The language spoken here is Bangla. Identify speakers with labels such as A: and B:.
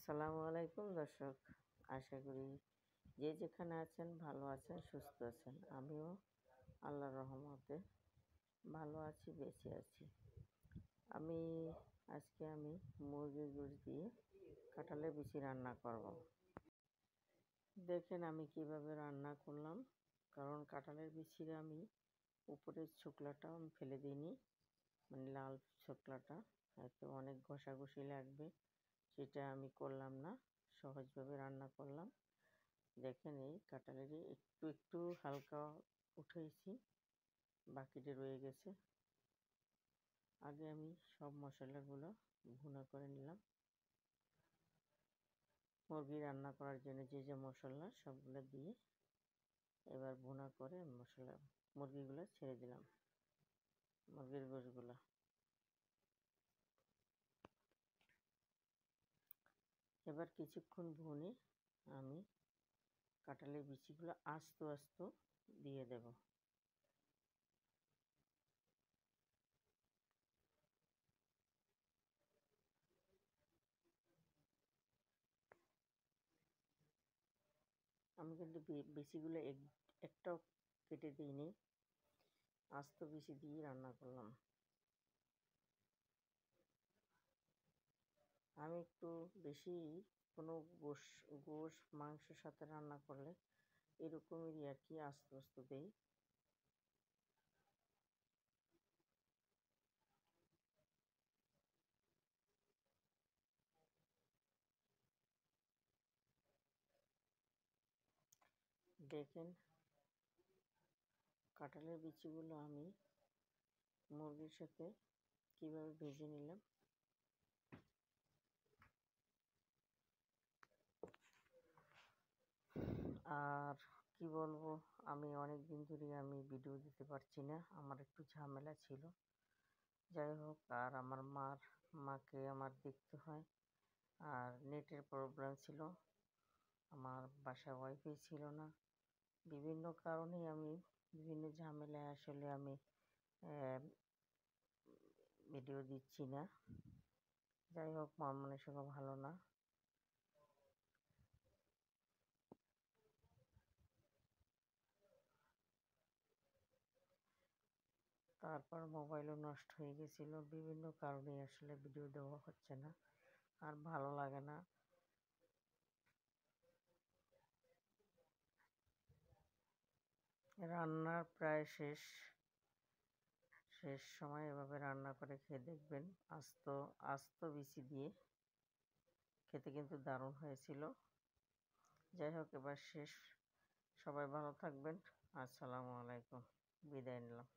A: আসসালামু আলাইকুম দর্শক, আশা করি যে যেখানে আছেন ভালো আছেন, সুস্থ আছেন। আমিও আল্লাহর রহমতে ভালো আছি, বেঁচে আছি। আমি আজকে মুরগির গোশত দিয়ে কাঁঠালের বিচি রান্না করব। দেখেন আমি কিভাবে রান্না করলাম, কারণ কাঁঠালের বিচির আমি উপরের ছোকলাটা আমি ফেলে দিইনি, মানে লাল ছোকলাটা এতে অনেক ঘষাঘষি লাগবে, সেটা আমি করলাম না, সহজভাবে রান্না করলাম। দেখেন এই কাঁঠালের একটু একটু হালকা উঠেছি, বাকিটা রয়ে গেছে। আগে আমি সব মশলাগুলো ভুনা করে নিলাম। মুরগি রান্না করার জন্য যে যে মশলা সবগুলো দিয়ে এবার ভুনা করে মুরগিগুলো ছেড়ে দিলাম, মুরগির গোশগুলো। এবার কিছুক্ষণ ভুনে আমি কাঁঠালের বিচিগুলো আস্তে আস্তে দিয়ে দেব। আমি কিন্তু বিচিগুলো একটাও কেটে দিইনি, আস্ত বিচি দিয়ে রান্না করলাম। আমি একটু বেশি কোনো গোশ মাংসের সাথে রান্না করলে এরকমেরই আর কি আস্তে আস্তে দেই। দেখেন কাঁঠালের বিচিগুলো আমি মুরগির সাথে কিভাবে ভেজে নিলাম। আর কি বলবো, আমি অনেক দিন ধরে আমি ভিডিও দিতে পারছি না, আমার একটু ঝামেলা ছিল। যাই হোক, আর আমার মাকে আমার দেখতে হয়, আর নেটের প্রবলেম ছিল, আমার বাসায় ওয়াইফাই ছিল না। বিভিন্ন কারণেই আমি বিভিন্ন ঝামেলায় আসলে আমি ভিডিও দিচ্ছি না। যাই হোক, মন মানসিকতা ভালো না। তারপর মোবাইলও নষ্ট হয়ে গেছিল, বিভিন্ন কারণে আসলে ভিডিও দেওয়া হচ্ছে না, আর ভালো লাগে না। রান্নার প্রায় শেষ সময় এভাবে রান্না করে খেয়ে দেখবেন, আস্ত আস্ত বিচি দিয়ে খেতে কিন্তু দারুণ হয়েছিল। যাই হোক, এবার শেষ। সবাই ভালো থাকবেন। আসসালামু আলাইকুম, বিদায় নিলাম।